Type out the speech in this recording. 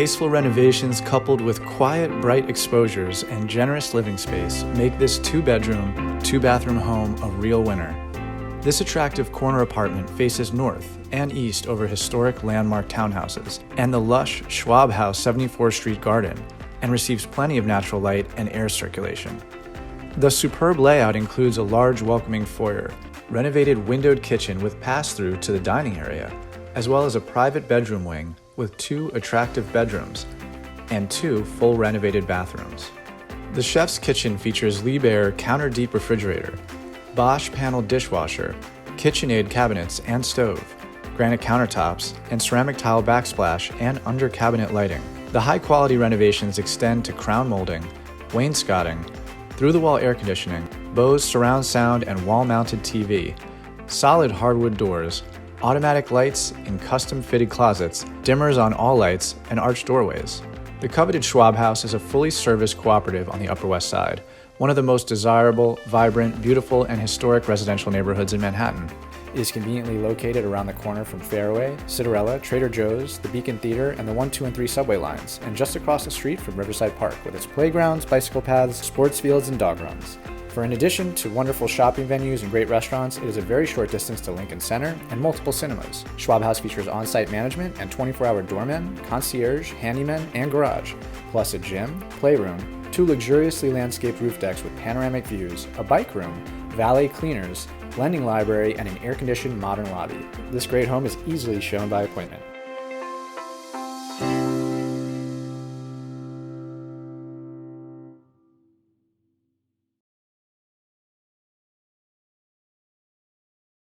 Tasteful renovations coupled with quiet, bright exposures and generous living space make this 2-bedroom, 2-bathroom home a real winner. This attractive corner apartment faces north and east over historic landmark townhouses and the lush Schwab House 74th Street garden, and receives plenty of natural light and air circulation. The superb layout includes a large welcoming foyer, renovated windowed kitchen with pass-through to the dining area, as well as a private bedroom wing with 2 attractive bedrooms and 2 full renovated bathrooms. The chef's kitchen features Liebherr counter-deep refrigerator, Bosch panel dishwasher, KitchenAid cabinets and stove, granite countertops, and ceramic tile backsplash and under-cabinet lighting. The high-quality renovations extend to crown molding, wainscoting, through-the-wall air conditioning, Bose surround sound and wall-mounted TV, solid hardwood doors, automatic lights in custom-fitted closets, dimmers on all lights, and arched doorways. The coveted Schwab House is a fully serviced cooperative on the Upper West Side, one of the most desirable, vibrant, beautiful, and historic residential neighborhoods in Manhattan. It is conveniently located around the corner from Fairway, Citarella, Trader Joe's, the Beacon Theater, and the 1, 2, and 3 subway lines, and just across the street from Riverside Park with its playgrounds, bicycle paths, sports fields, and dog runs. For in addition to wonderful shopping venues and great restaurants, it is a very short distance to Lincoln Center and multiple cinemas. Schwab House features on-site management and 24-hour doorman, concierge, handyman, and garage, plus a gym, playroom, 2 luxuriously landscaped roof decks with panoramic views, a bike room, valet cleaners, lending library, and an air-conditioned modern lobby. This great home is easily shown by appointment.